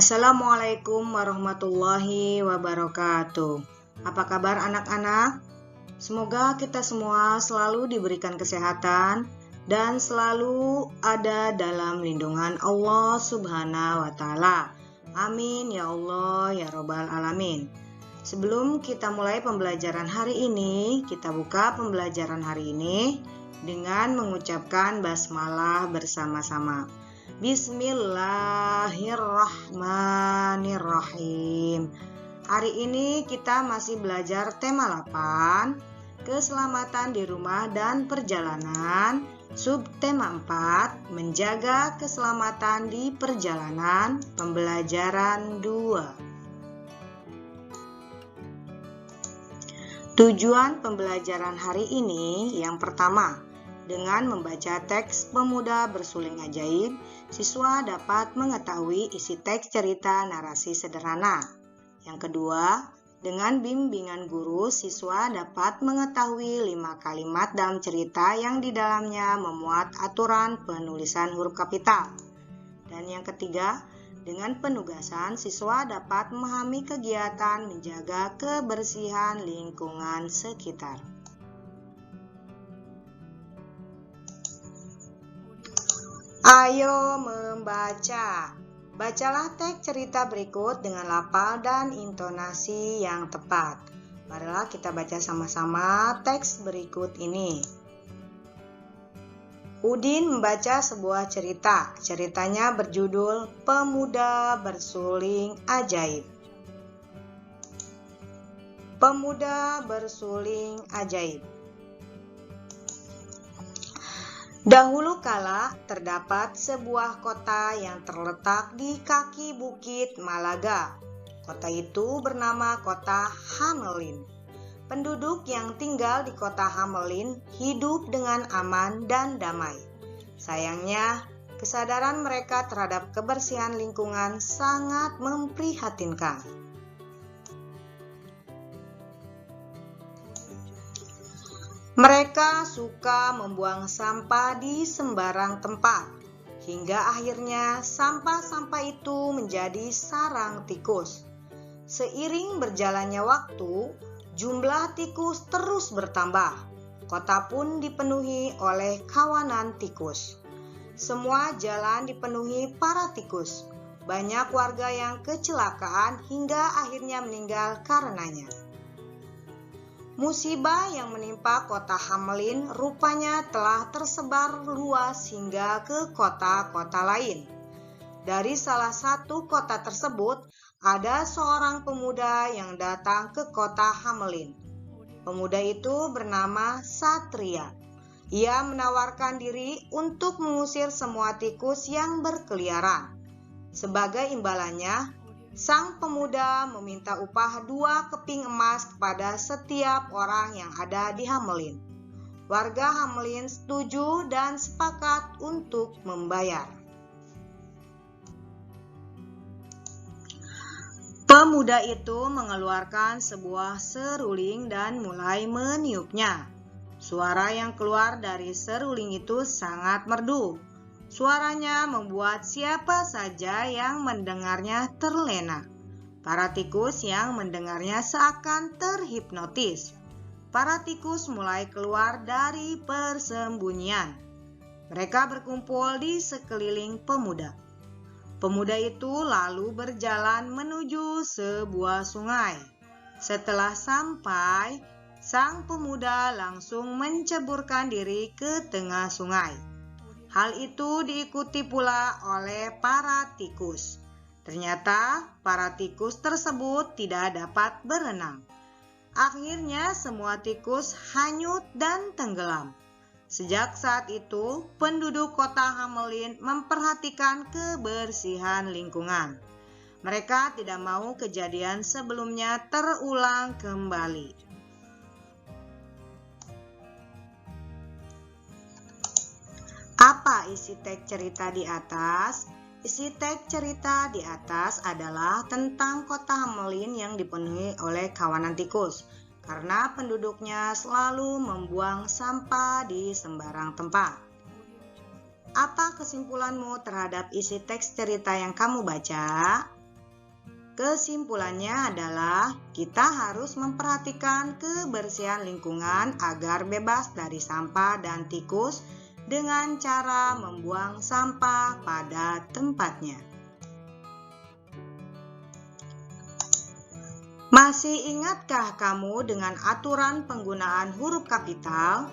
Assalamualaikum warahmatullahi wabarakatuh. Apa kabar anak-anak? Semoga kita semua selalu diberikan kesehatan dan selalu ada dalam lindungan Allah Subhanahu wa Ta'ala. Amin ya Allah ya Rabbal Alamin. Sebelum kita mulai pembelajaran hari ini, kita buka pembelajaran hari ini dengan mengucapkan basmalah bersama-sama. Bismillahirrahmanirrahim. Hari ini kita masih belajar tema 8, keselamatan di rumah dan perjalanan. Subtema 4, menjaga keselamatan di perjalanan, pembelajaran 2. Tujuan pembelajaran hari ini yang pertama, dengan membaca teks Pemuda Bersuling Ajaib, siswa dapat mengetahui isi teks cerita narasi sederhana. Yang kedua, dengan bimbingan guru, siswa dapat mengetahui 5 kalimat dalam cerita yang di dalamnya memuat aturan penulisan huruf kapital. Dan yang ketiga, dengan penugasan, siswa dapat memahami kegiatan menjaga kebersihan lingkungan sekitar. Ayo membaca. Bacalah teks cerita berikut dengan lafal dan intonasi yang tepat. Marilah kita baca sama-sama teks berikut ini. Udin membaca sebuah cerita. Ceritanya berjudul Pemuda Bersuling Ajaib. Pemuda Bersuling Ajaib. Dahulu kala terdapat sebuah kota yang terletak di kaki bukit Malaga. Kota itu bernama Kota Hamelin. Penduduk yang tinggal di Kota Hamelin hidup dengan aman dan damai. Sayangnya, kesadaran mereka terhadap kebersihan lingkungan sangat memprihatinkan. Mereka suka membuang sampah di sembarang tempat, hingga akhirnya sampah-sampah itu menjadi sarang tikus. Seiring berjalannya waktu, jumlah tikus terus bertambah. Kota pun dipenuhi oleh kawanan tikus. Semua jalan dipenuhi para tikus. Banyak warga yang kecelakaan hingga akhirnya meninggal karenanya. Musibah yang menimpa Kota Hamelin rupanya telah tersebar luas hingga ke kota-kota lain. Dari salah satu kota tersebut, ada seorang pemuda yang datang ke Kota Hamelin. Pemuda itu bernama Satria. Ia menawarkan diri untuk mengusir semua tikus yang berkeliaran. Sebagai imbalannya, sang pemuda meminta upah 2 keping emas kepada setiap orang yang ada di Hamelin. Warga Hamelin setuju dan sepakat untuk membayar. Pemuda itu mengeluarkan sebuah seruling dan mulai meniupnya. Suara yang keluar dari seruling itu sangat merdu. Suaranya membuat siapa saja yang mendengarnya terlena. Para tikus yang mendengarnya seakan terhipnotis. Para tikus mulai keluar dari persembunyian. Mereka berkumpul di sekeliling pemuda. Pemuda itu lalu berjalan menuju sebuah sungai. Setelah sampai, sang pemuda langsung menceburkan diri ke tengah sungai. Hal itu diikuti pula oleh para tikus. Ternyata para tikus tersebut tidak dapat berenang. Akhirnya semua tikus hanyut dan tenggelam. Sejak saat itu, penduduk Kota Hamelin memperhatikan kebersihan lingkungan. Mereka tidak mau kejadian sebelumnya terulang kembali. Apa isi teks cerita di atas? Isi teks cerita di atas adalah tentang Kota Hamelin yang dipenuhi oleh kawanan tikus, karena penduduknya selalu membuang sampah di sembarang tempat. Apa kesimpulanmu terhadap isi teks cerita yang kamu baca? Kesimpulannya adalah kita harus memperhatikan kebersihan lingkungan agar bebas dari sampah dan tikus dengan cara membuang sampah pada tempatnya. Masih ingatkah kamu dengan aturan penggunaan huruf kapital?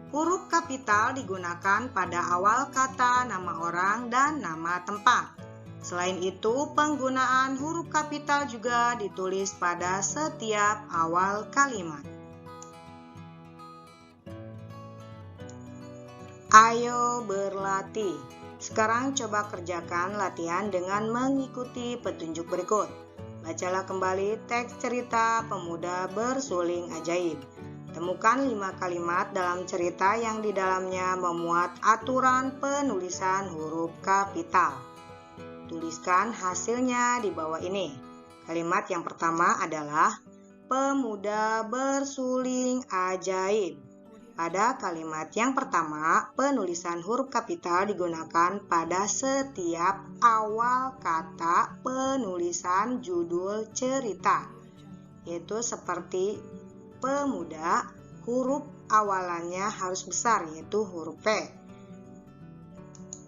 Huruf kapital digunakan pada awal kata nama orang dan nama tempat. Selain itu, penggunaan huruf kapital juga ditulis pada setiap awal kalimat. Ayo berlatih. Sekarang coba kerjakan latihan dengan mengikuti petunjuk berikut. Bacalah kembali teks cerita Pemuda Bersuling Ajaib. Temukan 5 kalimat dalam cerita yang di dalamnya memuat aturan penulisan huruf kapital. Tuliskan hasilnya di bawah ini. Kalimat yang pertama adalah Pemuda Bersuling Ajaib. Pada kalimat yang pertama, penulisan huruf kapital digunakan pada setiap awal kata penulisan judul cerita, yaitu seperti pemuda, huruf awalannya harus besar, yaitu huruf P.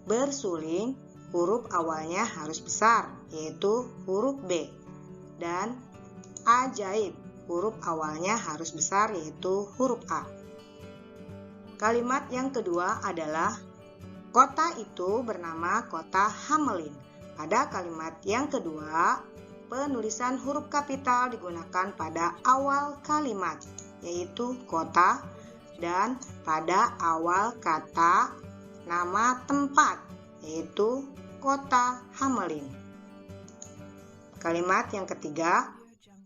Bersuling, huruf awalnya harus besar, yaitu huruf B. Dan ajaib, huruf awalnya harus besar, yaitu huruf A. Kalimat yang kedua adalah kota itu bernama kota Hamelin. Pada kalimat yang kedua, penulisan huruf kapital digunakan pada awal kalimat, yaitu kota, dan pada awal kata nama tempat, yaitu kota Hamelin. Kalimat yang ketiga,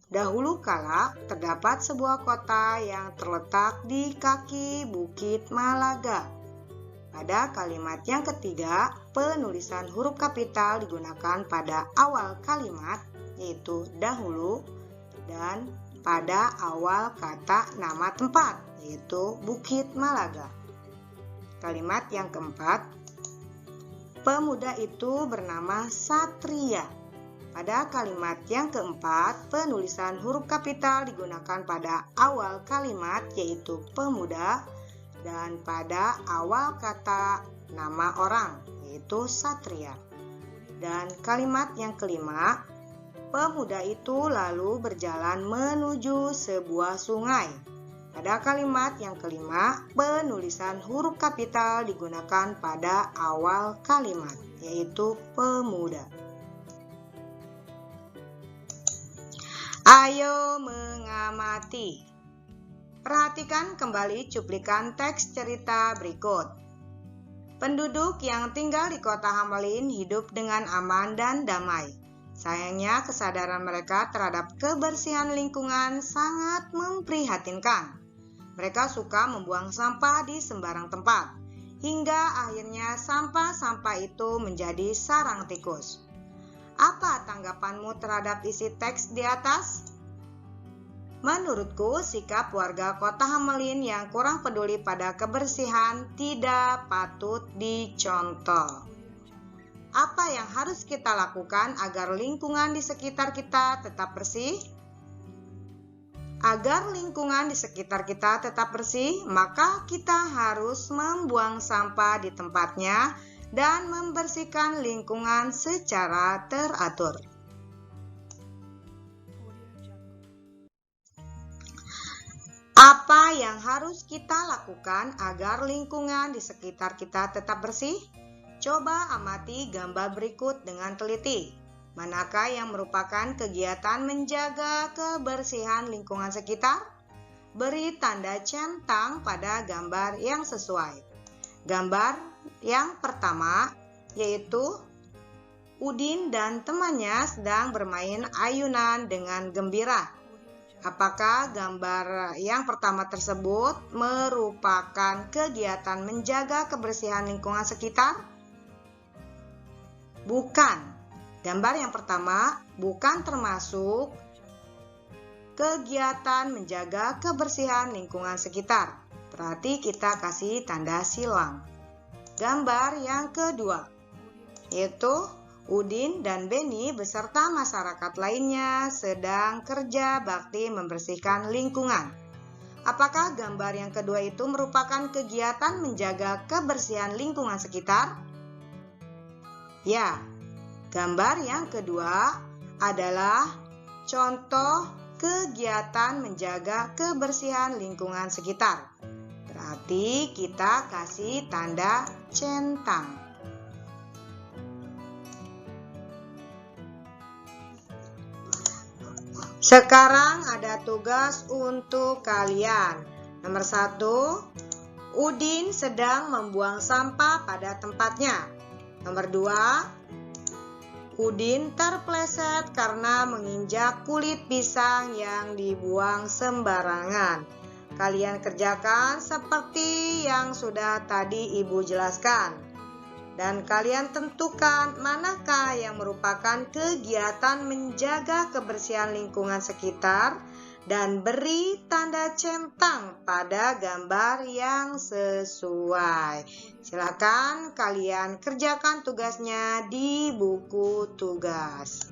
dahulu kala terdapat sebuah kota yang terletak di kaki Bukit Malaga. Pada kalimat yang ketiga, penulisan huruf kapital digunakan pada awal kalimat, yaitu dahulu, dan pada awal kata nama tempat, yaitu Bukit Malaga. Kalimat yang keempat, pemuda itu bernama Satria. Pada kalimat yang keempat, penulisan huruf kapital digunakan pada awal kalimat, yaitu pemuda, dan pada awal kata nama orang, yaitu Satria. Dan kalimat yang kelima, pemuda itu lalu berjalan menuju sebuah sungai. Pada kalimat yang kelima, penulisan huruf kapital digunakan pada awal kalimat, yaitu pemuda. Ayo mengamati. Perhatikan kembali cuplikan teks cerita berikut. Penduduk yang tinggal di kota Hamelin hidup dengan aman dan damai. Sayangnya, kesadaran mereka terhadap kebersihan lingkungan sangat memprihatinkan. Mereka suka membuang sampah di sembarang tempat, hingga akhirnya sampah-sampah itu menjadi sarang tikus. Apa tanggapanmu terhadap isi teks di atas? Menurutku, sikap warga kota Hamelin yang kurang peduli pada kebersihan tidak patut dicontoh. Apa yang harus kita lakukan agar lingkungan di sekitar kita tetap bersih? Agar lingkungan di sekitar kita tetap bersih, maka kita harus membuang sampah di tempatnya dan membersihkan lingkungan secara teratur. Apa yang harus kita lakukan agar lingkungan di sekitar kita tetap bersih? Coba amati gambar berikut dengan teliti. Manakah yang merupakan kegiatan menjaga kebersihan lingkungan sekitar? Beri tanda centang pada gambar yang sesuai. Gambar yang pertama yaitu Udin dan temannya sedang bermain ayunan dengan gembira. Apakah gambar yang pertama tersebut merupakan kegiatan menjaga kebersihan lingkungan sekitar? Bukan. Gambar yang pertama bukan termasuk kegiatan menjaga kebersihan lingkungan sekitar. Berarti kita kasih tanda silang. Gambar yang kedua yaitu Udin dan Beni beserta masyarakat lainnya sedang kerja bakti membersihkan lingkungan. Apakah gambar yang kedua itu merupakan kegiatan menjaga kebersihan lingkungan sekitar? Ya, gambar yang kedua adalah contoh kegiatan menjaga kebersihan lingkungan sekitar. Berarti kita kasih tanda centang. Sekarang ada tugas untuk kalian. Nomor 1, Udin sedang membuang sampah pada tempatnya. Nomor 2, Udin terpleset karena menginjak kulit pisang yang dibuang sembarangan. Kalian kerjakan seperti yang sudah tadi Ibu jelaskan. Dan kalian tentukan manakah yang merupakan kegiatan menjaga kebersihan lingkungan sekitar dan beri tanda centang pada gambar yang sesuai. Silakan kalian kerjakan tugasnya di buku tugas.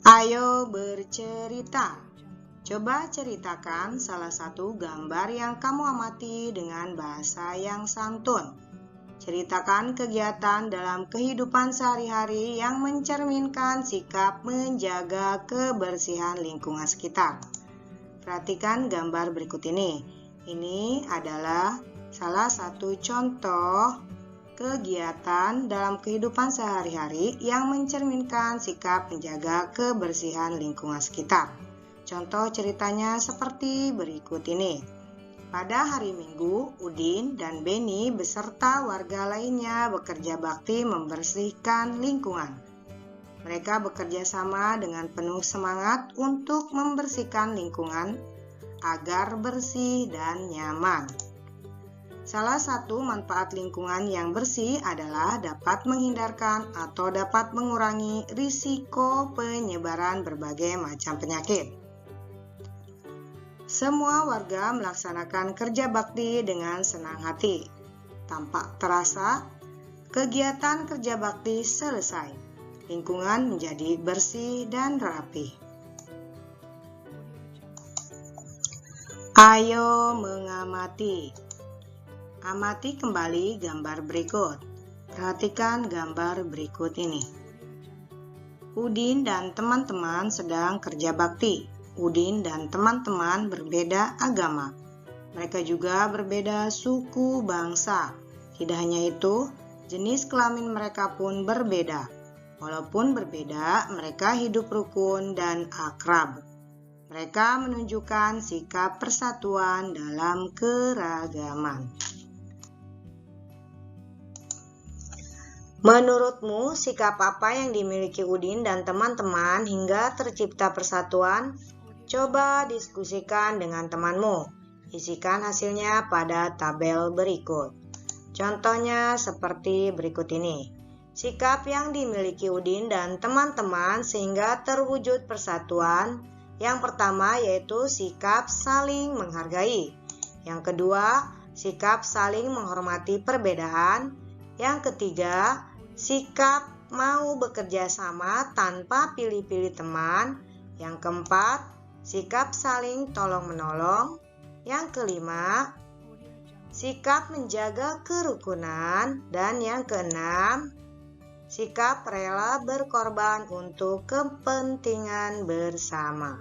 Ayo bercerita. Coba ceritakan salah satu gambar yang kamu amati dengan bahasa yang santun. Ceritakan kegiatan dalam kehidupan sehari-hari yang mencerminkan sikap menjaga kebersihan lingkungan sekitar. Perhatikan gambar berikut ini. Ini adalah salah satu contoh kegiatan dalam kehidupan sehari-hari yang mencerminkan sikap menjaga kebersihan lingkungan sekitar. Contoh ceritanya seperti berikut ini. Pada hari Minggu, Udin dan Beni beserta warga lainnya bekerja bakti membersihkan lingkungan. Mereka bekerja sama dengan penuh semangat untuk membersihkan lingkungan agar bersih dan nyaman. Salah satu manfaat lingkungan yang bersih adalah dapat menghindarkan atau dapat mengurangi risiko penyebaran berbagai macam penyakit. Semua warga melaksanakan kerja bakti dengan senang hati. Tampak terasa, kegiatan kerja bakti selesai. Lingkungan menjadi bersih dan rapi. Ayo mengamati. Amati kembali gambar berikut. Perhatikan gambar berikut ini. Udin dan teman-teman sedang kerja bakti. Udin dan teman-teman berbeda agama. Mereka juga berbeda suku bangsa. Tidak hanya itu, jenis kelamin mereka pun berbeda. Walaupun berbeda, mereka hidup rukun dan akrab. Mereka menunjukkan sikap persatuan dalam keragaman. Menurutmu, sikap apa yang dimiliki Udin dan teman-teman hingga tercipta persatuan? Coba diskusikan dengan temanmu. Isikan hasilnya pada tabel berikut. Contohnya seperti berikut ini. Sikap yang dimiliki Udin dan teman-teman sehingga terwujud persatuan. Yang pertama yaitu sikap saling menghargai. Yang kedua, sikap saling menghormati perbedaan. Yang ketiga, sikap mau bekerja sama tanpa pilih-pilih teman. Yang keempat, sikap saling tolong-menolong. Yang kelima, sikap menjaga kerukunan. Dan yang keenam, sikap rela berkorban untuk kepentingan bersama.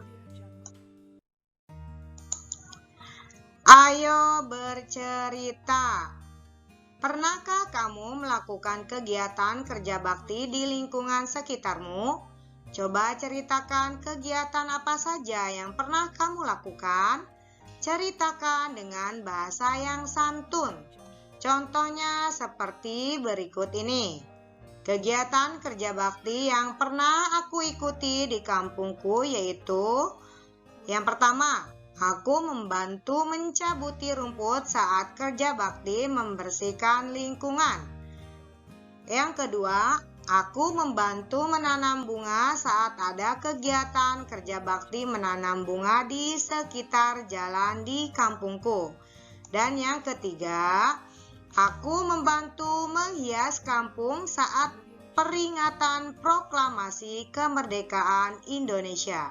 Ayo bercerita. Pernahkah kamu melakukan kegiatan kerja bakti di lingkungan sekitarmu? Coba ceritakan kegiatan apa saja yang pernah kamu lakukan. Ceritakan dengan bahasa yang santun. Contohnya seperti berikut ini. Kegiatan kerja bakti yang pernah aku ikuti di kampungku yaitu yang pertama, aku membantu mencabuti rumput saat kerja bakti membersihkan lingkungan. Yang kedua, aku membantu menanam bunga saat ada kegiatan kerja bakti menanam bunga di sekitar jalan di kampungku. Dan yang ketiga, Aku membantu menghias kampung saat peringatan proklamasi kemerdekaan Indonesia.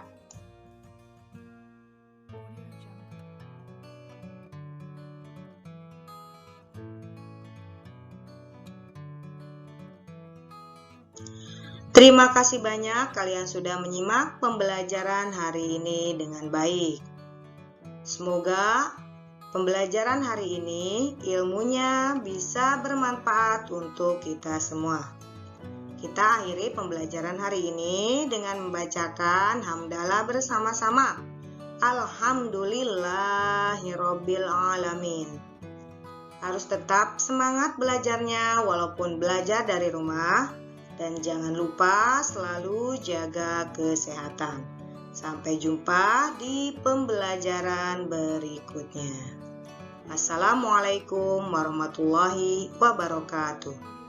Terima kasih banyak kalian sudah menyimak pembelajaran hari ini dengan baik. Semoga pembelajaran hari ini ilmunya bisa bermanfaat untuk kita semua. Kita akhiri pembelajaran hari ini dengan membacakan hamdalah bersama-sama. Alhamdulillahirabbil alamin. Harus tetap semangat belajarnya walaupun belajar dari rumah, dan jangan lupa selalu jaga kesehatan. Sampai jumpa di pembelajaran berikutnya. Assalamualaikum warahmatullahi wabarakatuh.